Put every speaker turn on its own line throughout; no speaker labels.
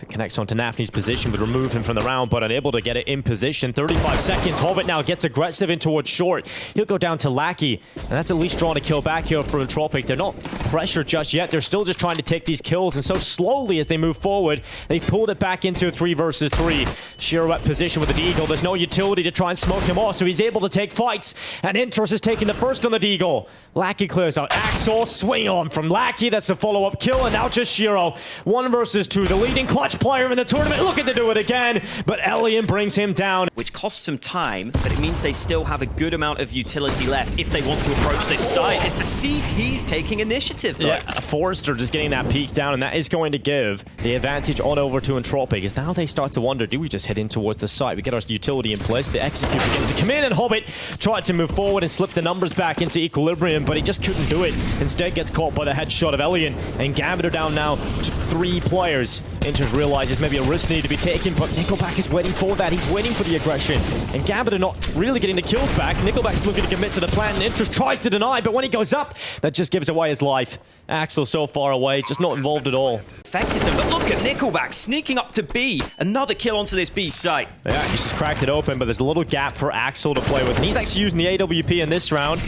If it connects onto Nafny's position, would remove him from the round, but unable to get it in position. 35 seconds. Hobbit now gets aggressive in towards short. He'll go down to Lackey, and that's at least drawing a kill back here for Entropiq. They're not pressured just yet. They're still just trying to take these kills, and so slowly as they move forward, they've pulled it back into a 3 versus 3. Shiro at position with the Deagle. There's no utility to try and smoke him off, so he's able to take fights, and Intros is taking the first on the Deagle. Lackey clears out. Axel, swing on from Lackey. That's a follow-up kill, and now just Shiro. 1 versus 2. The leading clutch player in the tournament looking to do it again, but Elian brings him down.
Which costs some time, but it means they still have a good amount of utility left if they want to approach this site. It's the CTs taking initiative, though.
Yeah, Forrester just getting that peek down, and that is going to give the advantage on over to Entropiq. As now they start to wonder, do we just head in towards the site? We get our utility in place. The execute begins to come in, and Hobbit tried to move forward and slip the numbers back into equilibrium, but he just couldn't do it. Instead gets caught by the headshot of Elian, and Gambit are down now to 3 players. Intros realizes maybe a risk needed to be taken, but Nickelback is waiting for that. He's waiting for the aggression, and Gambit are not really getting the kills back. Nickelback's looking to commit to the plan, and Intros tries to deny, but when he goes up, that just gives away his life. Axel so far away, just not involved at all.
Affected them, but look at Nickelback sneaking up to B. Another kill onto this B site.
Yeah, he's just cracked it open, but there's a little gap for Axel to play with, and he's actually using the AWP in this round.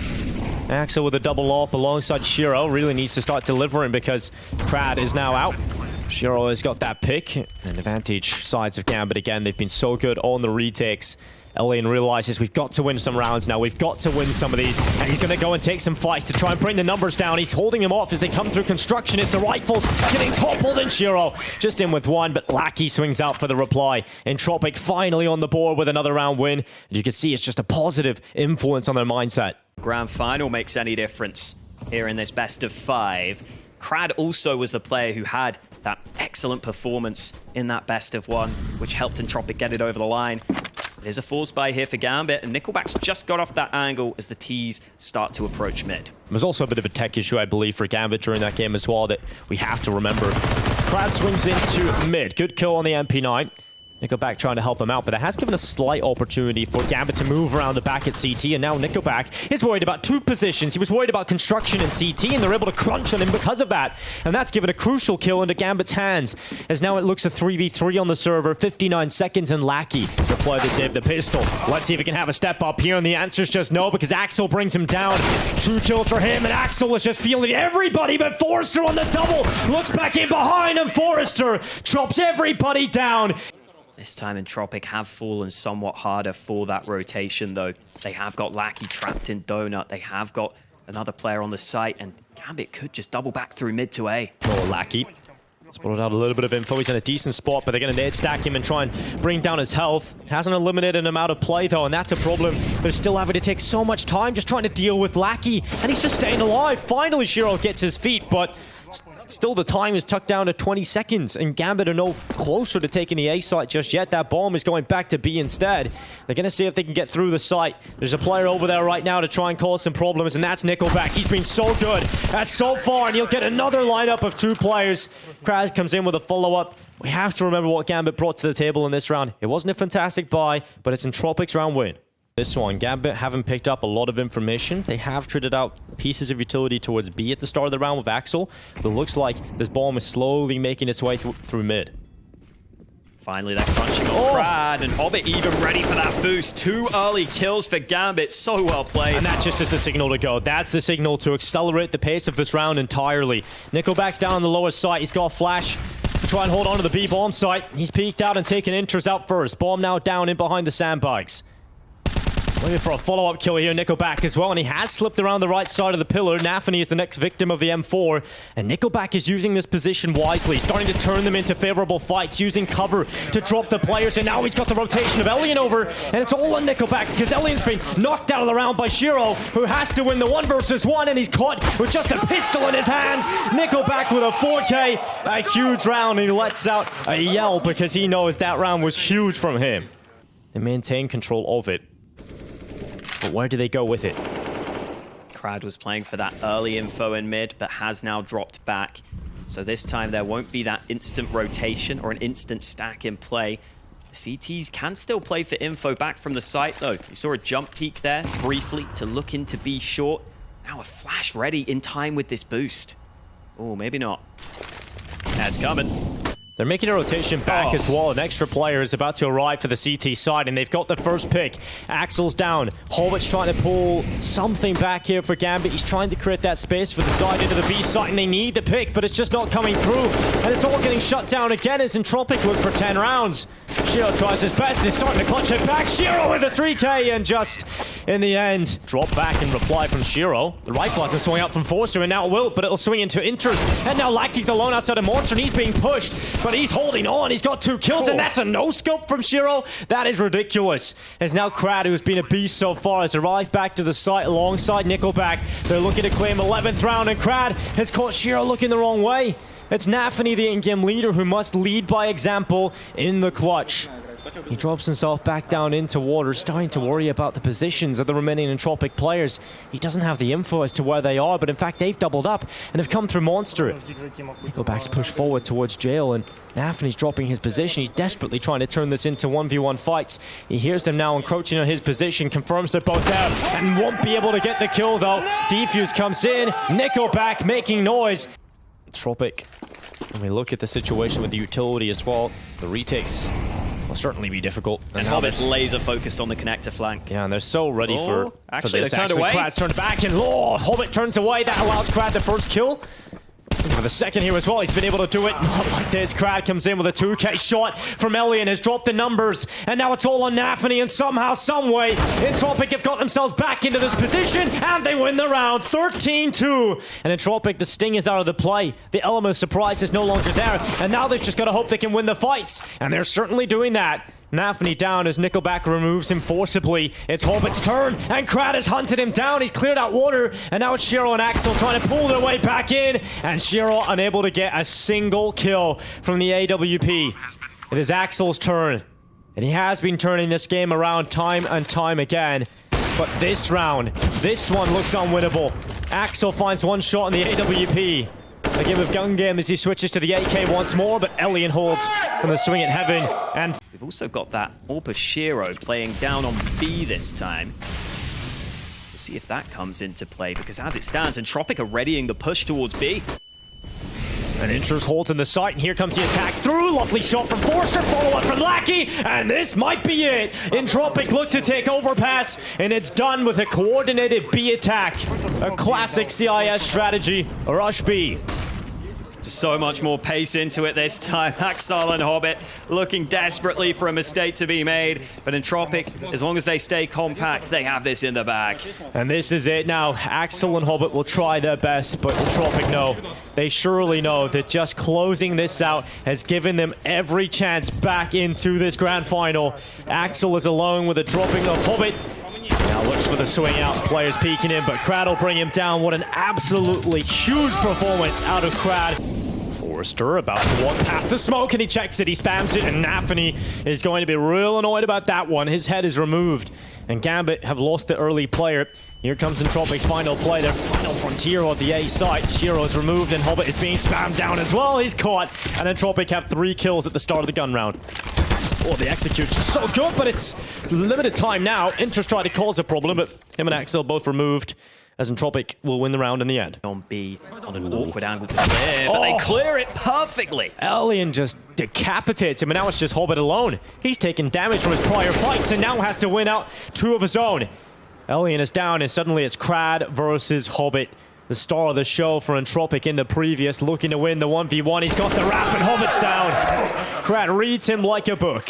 Axel with a double off alongside Shiro really needs to start delivering because Krad is now out. Shiro has got that pick, and advantage sides of Gambit again. They've been so good on the retakes. Elian realizes we've got to win some rounds now. We've got to win some of these, and he's going to go and take some fights to try and bring the numbers down. He's holding them off as they come through construction. It's the rifles getting toppled, and Shiro just in with 1, but Lackey swings out for the reply. Entropiq finally on the board with another round win. And you can see it's just a positive influence on their mindset.
Grand final makes any difference here in this best of 5. Krad also was the player who had that excellent performance in that best of 1, which helped Entropiq get it over the line. There's a force buy here for Gambit, and Nickelback's just got off that angle as the T's start to approach mid.
There's also a bit of a tech issue, I believe, for Gambit during that game as well that we have to remember. Krad swings into mid. Good kill on the MP9. Nickelback trying to help him out, but it has given a slight opportunity for Gambit to move around the back at CT, and now Nickelback is worried about 2 positions. He was worried about construction and CT, and they're able to crunch on him because of that. And that's given a crucial kill into Gambit's hands, as now it looks a 3v3 on the server, 59 seconds, and Lackey deploy to save the pistol. Let's see if he can have a step up here, and the answer's just no, because Axel brings him down. 2 kills for him, and Axel is just feeling everybody, but Forrester on the double, looks back in behind, and Forrester chops everybody down.
This time Entropiq have fallen somewhat harder for that rotation, though. They have got Lackey trapped in Donut. They have got another player on the site, and Gambit could just double back through mid to A.
Oh, Lackey. Spotted out a little bit of info. He's in a decent spot, but they're going to nade stack him and try and bring down his health. Hasn't eliminated him out of play, though, and that's a problem. They're still having to take so much time just trying to deal with Lackey, and he's just staying alive. Finally, Shiro gets his feet, but still the time is tucked down to 20 seconds, and Gambit are no closer to taking the A site just yet. That bomb is going back to B instead. They're going to see if they can get through the site. There's a player over there right now to try and cause some problems, and that's Nickelback. He's been so good so far, and he'll get another lineup of 2 players. Krad comes in with a follow-up. We have to remember what Gambit brought to the table in this round. It wasn't a fantastic buy, but it's Entropiq's round win. This one, Gambit haven't picked up a lot of information. They have traded out pieces of utility towards B at the start of the round with Axel, but it looks like this bomb is slowly making its way through mid.
Finally, they're crunching on Krad, and Hobbit even ready for that boost. 2 early kills for Gambit. So well played.
And that just is the signal to go. That's the signal to accelerate the pace of this round entirely. Nickelback's down on the lower side. He's got a flash to try and hold on to the B bomb site. He's peeked out and taken Intros out first. Bomb now down in behind the sandbags. Looking for a follow-up kill here, Nickelback as well, and he has slipped around the right side of the pillar. Nafny is the next victim of the M4, and Nickelback is using this position wisely, starting to turn them into favorable fights, using cover to drop the players, and now he's got the rotation of Elian over, and it's all on Nickelback, because Elian's been knocked out of the round by Shiro, who has to win the 1 versus 1, and he's caught with just a pistol in his hands. Nickelback with a 4K, a huge round, and he lets out a yell, because he knows that round was huge from him. They maintain control of it. But where do they go with it?
Krad was playing for that early info in mid, but has now dropped back. So this time there won't be that instant rotation or an instant stack in play. The CTs can still play for info back from the site, though. You saw a jump peek there briefly to look into B short. Now a flash ready in time with this boost. Oh, maybe not. Now it's coming.
They're making a rotation back as well. An extra player is about to arrive for the CT side, and they've got the first pick. Axel's down. Hobbit's trying to pull something back here for Gambit. He's trying to create that space for the side into the B site, and they need the pick, but it's just not coming through. And it's all getting shut down again as Entropiq look for 10 rounds. Shiro tries his best, and he's starting to clutch it back. Shiro with a 3K, and just in the end, drop back and reply from Shiro. The rifle hasn't swung out from Forster, and now it will, but it'll swing into Inters. And now Lackey's alone outside of Monster, and he's being pushed. But he's holding on. He's got 2 kills, and that's a no-scope from Shiro. That is ridiculous. As now Crad, who's been a beast so far, has arrived back to the site alongside Nickelback. They're looking to claim 11th round, and Crad has caught Shiro looking the wrong way. It's Nafany, the in-game leader, who must lead by example in the clutch. He drops himself back down into water, starting to worry about the positions of the remaining Entropiq players. He doesn't have the info as to where they are, but in fact they've doubled up and have come through Monster. Nickelback's pushed forward towards Jail, and Nafany's dropping his position. He's desperately trying to turn this into 1v1 fights. He hears them now encroaching on his position, confirms they're both down, and won't be able to get the kill though. Defuse comes in, Nickelback making noise. Entropiq, when we look at the situation with the utility as well, the retakes will certainly be difficult.
And Hobbit's laser focused on the connector flank.
Yeah, and they're so ready for
actually,
this.
they turned away.
Krad's turned back, and Hobbit turns away. That allows Krad the first kill. For the second here as well, he's been able to do it. Not like this. Krad comes in with a 2K shot from Elian, has dropped the numbers, and now it's all on Nafany, and somehow, someway, Entropiq have got themselves back into this position, and they win the round, 13-2. And Entropiq, the sting is out of the play. The element of surprise is no longer there, and now they've just got to hope they can win the fights, and they're certainly doing that. Nafany down as Nickelback removes him forcibly. It's Hobbit's turn, and Krad has hunted him down. He's cleared out water, and now it's Shiro and Axel trying to pull their way back in, and Shiro unable to get a single kill from the AWP. It is Axel's turn, and he has been turning this game around time and time again. But this round, this one looks unwinnable. Axel finds one shot on the AWP. A game of gun game as he switches to the AK once more, but Elian holds from the swing at heaven. And
we've also got that Orpa Shiro playing down on B this time. We'll see if that comes into play, because as it stands, Entropiq are readying the push towards B.
And Inters holds in the site, and here comes the attack through. Lovely shot from Forster, follow-up from Lackey, and this might be it. Entropiq look to take overpass, and it's done with a coordinated B attack. A classic CIS strategy, rush B.
So much more pace into it this time. Axel and Hobbit looking desperately for a mistake to be made. But Entropiq, as long as they stay compact, they have this in the bag.
And this is it now. Axel and Hobbit will try their best, but Entropiq know. They surely know that just closing this out has given them every chance back into this grand final. Axel is alone with a dropping of Hobbit. Now looks for the swing out, players peeking in, but Krad will bring him down. What an absolutely huge performance out of Krad. Forster about to walk past the smoke, and he checks it, he spams it, and Nafany is going to be real annoyed about that one. His head is removed, and Gambit have lost the early player. Here comes Entropiq's final play, their final frontier on the A site. Shiro is removed, and Hobbit is being spammed down as well. He's caught, and Entropiq have 3 kills at the start of the gun round. Oh, the execution is so good, but it's limited time now. Inters tried to cause a problem, but him and Axel both removed, as Entropiq will win the round in the end.
On B, on an awkward angle to clear, but they clear it perfectly.
Elian just decapitates him, and now it's just Hobbit alone. He's taken damage from his prior fights, and now has to win out 2 of his own. Elian is down, and suddenly it's Krad versus Hobbit. The star of the show for Entropiq in the previous, looking to win the 1v1. He's got the wrap, and Hobbit's down. Krad reads him like a book.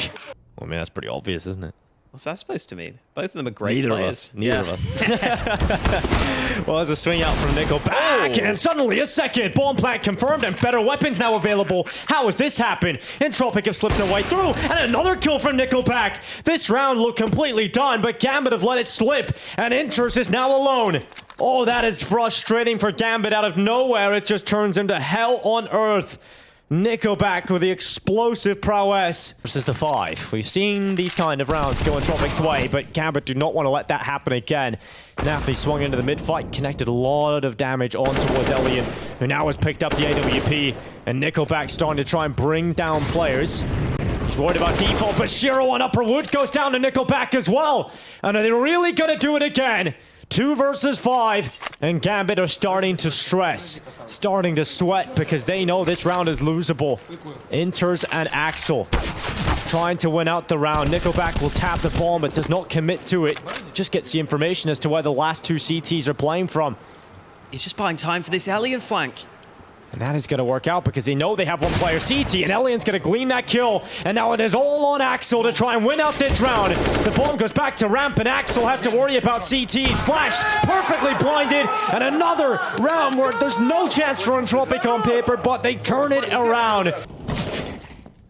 Well, I mean, that's pretty obvious, isn't it?
What's that supposed to mean? Both of them are great players.
Neither of us. Well, there's a swing out from Nickelback, and suddenly a second. Bomb plant confirmed, and better weapons now available. How has this happened? Entropiq have slipped their way through, and another kill from Nickelback. This round looked completely done, but Gambit have let it slip, and Inters is now alone. Oh, that is frustrating for Gambit. Out of nowhere, it just turns into hell on earth. Nickelback with the explosive prowess versus the 5. We've seen these kind of rounds go Entropiq's way, but Gambit do not want to let that happen again. Nafany swung into the mid-fight, connected a lot of damage on towards Elian, who now has picked up the AWP, and Nickelback starting to try and bring down players. He's worried about default, but Shiro on upper wood goes down to Nickelback as well. And are they really going to do it again? 2 versus 5, and Gambit are starting to stress, starting to sweat because they know this round is losable. Inters and Axel trying to win out the round. Nickelback will tap the bomb but does not commit to it. Just gets the information as to where the last 2 CTs are playing from.
He's just buying time for this Alien flank.
And that is going to work out because they know they have one player CT, and Elian's going to glean that kill. And now it is all on Axel to try and win out this round. The bomb goes back to ramp, and Axel has to worry about CTs. Flashed, perfectly blinded, and another round where there's no chance for Entropiq on paper, but they turn it around.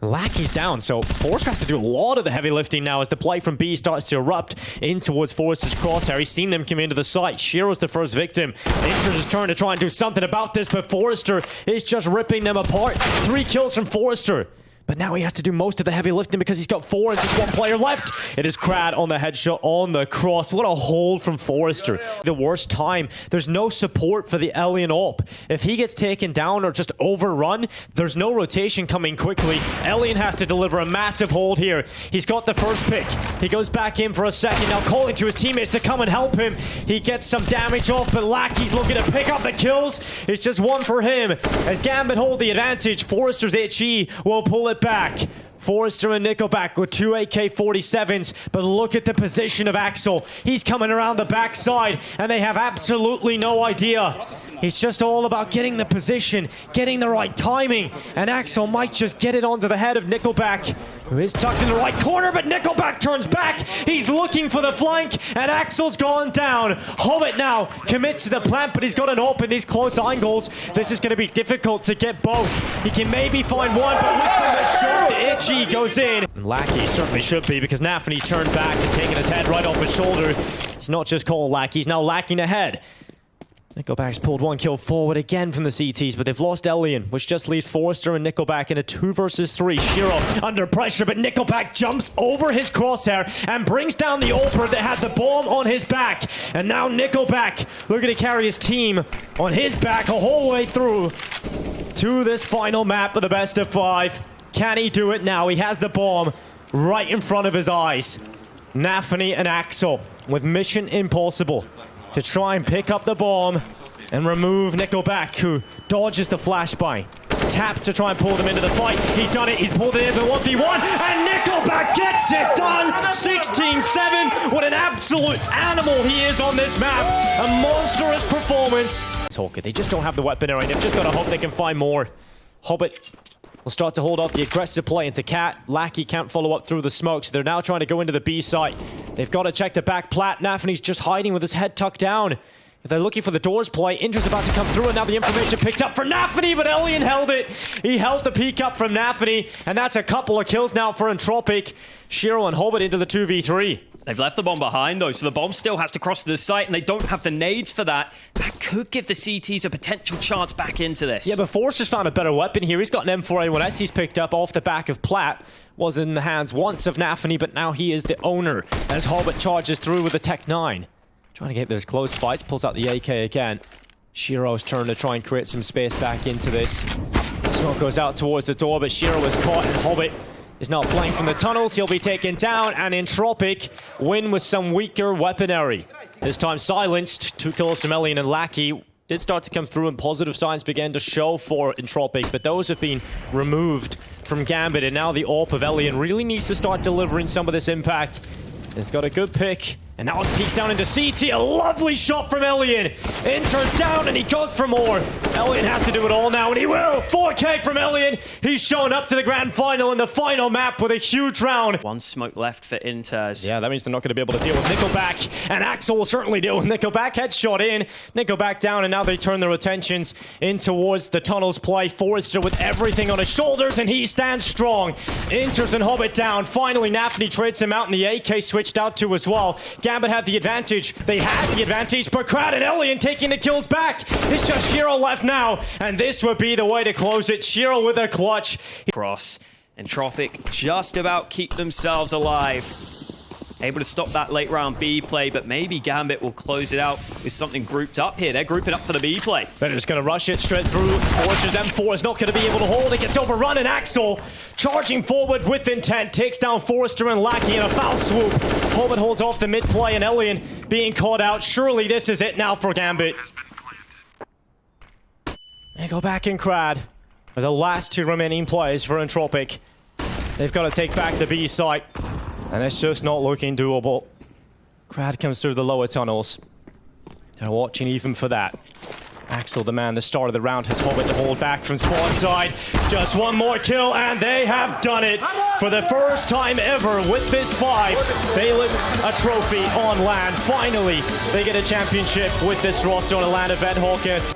Lackey's down, so Forrester has to do a lot of the heavy lifting now as the play from B starts to erupt in towards Forrester's crosshair. He's seen them come into the site. Shiro's the first victim. Inter's is trying to do something about this, but Forrester is just ripping them apart. 3 kills from Forrester. But now he has to do most of the heavy lifting because he's got 4 and just 1 player left. It is Crad on the headshot on the cross. What a hold from Forrester. The worst time. There's no support for the Alien op. If he gets taken down or just overrun, there's no rotation coming quickly. Alien has to deliver a massive hold here. He's got the first pick. He goes back in for a second, now calling to his teammates to come and help him. He gets some damage off, but Lackey's looking to pick up the kills. It's just 1 for him. As Gambit hold the advantage, Forrester's HE will pull it back. Forrester and Nickelback with 2 AK-47s, but look at the position of Axel. He's coming around the backside, and they have absolutely no idea. It's just all about getting the position, getting the right timing, and Axel might just get it onto the head of Nickelback, who is tucked in the right corner, but Nickelback turns back. He's looking for the flank, and Axel's gone down. Hobbit now commits to the plant, but he's got an op in these close angles. This is going to be difficult to get both. He can maybe find one, but with the shot, the itchy goes in. And Lackey certainly should be, because Nafany turned back and taking his head right off his shoulder. He's not just called Lackey, he's now lacking ahead. Nickelback's pulled 1 kill forward again from the CTs, but they've lost Elian, which just leaves Forrester and Nickelback in a 2 versus 3. Shiro under pressure, but Nickelback jumps over his crosshair and brings down the Oper that had the bomb on his back. And now Nickelback looking to carry his team on his back a whole way through to this final map of the best of 5. Can he do it now? He has the bomb right in front of his eyes. Nafany and Axel with mission impossible to try and pick up the bomb and remove Nickelback, who dodges the flashbang. Taps to try and pull them into the fight. He's done it. He's pulled it into 1v1, and Nickelback gets it done. 16-7. What an absolute animal he is on this map. A monstrous performance. Talker, they just don't have the weaponry. They've just got to hope they can find more. Hobbit will start to hold off the aggressive play into Cat. Lackey can't follow up through the smoke, so they're now trying to go into the B site. They've got to check the back plat. Nafany's just hiding with his head tucked down. If they're looking for the doors play, Inter's about to come through, and now the information picked up for Nafany, but Elian held it. He held the peek up from Nafany, and that's a couple of kills now for Entropiq. Shiro and Hobbit into the 2v3.
They've left the bomb behind, though, so the bomb still has to cross to the site, and they don't have the nades for that. That could give the CTs a potential chance back into this.
Yeah, but Forrester's found a better weapon here. He's got an M4A1S he's picked up off the back of Platt. Was in the hands once of Nafany, but now he is the owner as Hobbit charges through with the Tech 9. Trying to get those close fights, pulls out the AK again. Shiro's turn to try and create some space back into this. Smoke goes out towards the door, but Shiro is caught, and Hobbit is now flanked from the tunnels. He'll be taken down, and Entropiq win with some weaker weaponry. This time silenced. 2 kills from Elian and Lackey. Did start to come through, and positive signs began to show for Entropiq, but those have been removed from Gambit, and now the AWP of Elian really needs to start delivering some of this impact. It's got a good pick, and now it peeks down into CT. A lovely shot from Elian. Enters down, and he goes for more. Elian has to do it all now, and he will. 4K from Elian. He's showing up to the grand final in the final map with a huge round.
1 smoke left for Inters.
Yeah, that means they're not going to be able to deal with Nickelback, and Axel will certainly deal with Nickelback. Headshot in, Nickelback down, and now they turn their attentions in towards the tunnels play. Forrester with everything on his shoulders, and he stands strong. Inters and Hobbit down. Finally, Nafany trades him out, and the AK switched out to as well. Gambit had the advantage. They had the advantage, but Crad and Elian taking the kills back. It's just Shiro left now, and this would be the way to close it. Shiro with a clutch.
Cross. Entropiq just about keep themselves alive. able to stop that late round B play, but maybe Gambit will close it out with something grouped up here. They're grouping up for the B play.
They're just going to rush it straight through. Forrester's M4 is not going to be able to hold. It gets overrun, and Axel charging forward with intent takes down Forrester and Lackey in a foul swoop. Hobbit holds off the mid play, and Elian being caught out. Surely this is it now for Gambit. They go back in Crad. The last two remaining plays for Entropiq. They've got to take back the B site, and it's just not looking doable. Crad comes through the lower tunnels. They're watching even for that. Axel, the man, the start of the round, has Hobbit to hold back from spawn side. Just one more kill, and they have done it. For the first time ever with this 5, they lift a trophy on land. Finally, they get a championship with this roster on a land event, Hawken.